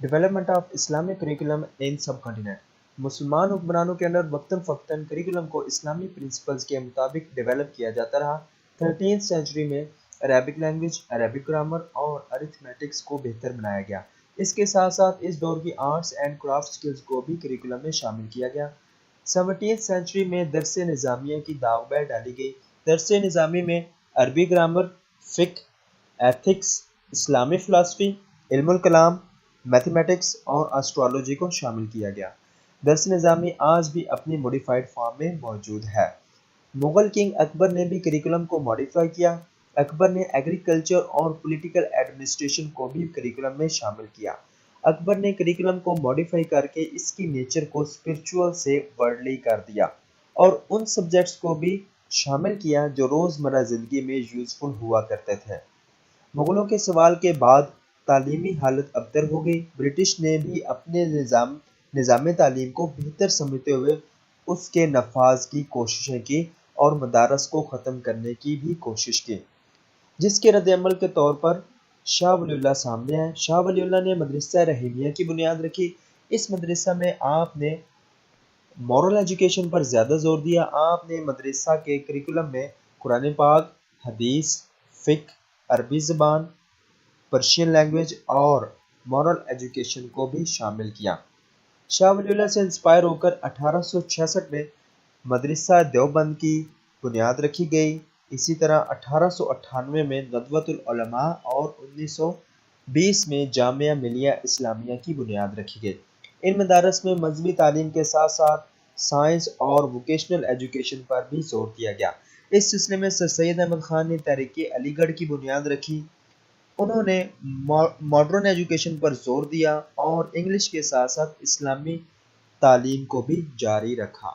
Development of اسلامی curriculum ان سب کنٹیننٹ. مسلمان حکمرانوں کے اندر وقتاً فوقتاً کریکولم کو اسلامی پرنسپلز کے مطابق ڈیولپ کیا جاتا رہا. 13th سینچری میں عربک لینگویج، عربک گرامر اور ارتھمیٹکس کو بہتر بنایا گیا. اس کے ساتھ ساتھ اس دور کی آرٹس اینڈ کرافٹ سکلز کو بھی کریکولم میں شامل کیا گیا. 17th سینچری میں درس نظامیہ کی داغ بیر ڈالی گئی. درس نظامی میں عربی گرامر، فقہ، ایتھکس، اسلامی فلسفی، علم الکلام، میتھمیٹکس اور اسٹرالوجی کو شامل کیا گیا. درس نظامی آج بھی اپنی موڈیفائڈ فارم میں موجود ہے. مغل کنگ اکبر نے بھی کریکولم کو موڈیفائی کیا. اکبر نے ایگریکلچر اور پولیٹیکل ایڈمنسٹریشن کو بھی کریکولم میں شامل کیا. اکبر نے کریکولم کو موڈیفائی کر کے اس کی نیچر کو اسپرچول سے ورلڈلی کر دیا اور ان سبجیکٹس کو بھی شامل کیا جو روزمرہ زندگی میں یوزفل ہوا کرتے تھے. مغلوں کے زوال کے بعد تعلیمی حالت ابتر ہو گئی. برٹش نے بھی اپنے نظام تعلیم کو بہتر سمجھتے ہوئے اس کے نفاذ کی کوششیں کی اور مدارس کو ختم کرنے کی بھی کوشش کی، جس کے رد عمل کے طور پر شاہ ولی اللہ سامنے آئے. شاہ ولی اللہ نے مدرسہ رحیمیہ کی بنیاد رکھی. اس مدرسہ میں آپ نے مورل ایجوکیشن پر زیادہ زور دیا. آپ نے مدرسہ کے کریکولم میں قرآن پاک، حدیث، فقہ، عربی زبان، پرشین لینگویج اور مورل ایجوکیشن کو بھی شامل کیا. شاہ ولی اللہ سے انسپائر ہو کر 1866 میں مدرسہ دیوبند کی بنیاد رکھی گئی. اسی طرح 1898 میں ندوۃ العلماء اور 1920 میں جامعہ ملیہ اسلامیہ کی بنیاد رکھی گئی. ان مدارس میں مذہبی تعلیم کے ساتھ ساتھ سائنس اور ووکیشنل ایجوکیشن پر بھی زور دیا گیا. اس سلسلے میں سر سید احمد خان نے تحریک علی گڑھ کی بنیاد رکھی. انہوں نے ماڈرن ایجوکیشن پر زور دیا اور انگلش کے ساتھ ساتھ اسلامی تعلیم کو بھی جاری رکھا.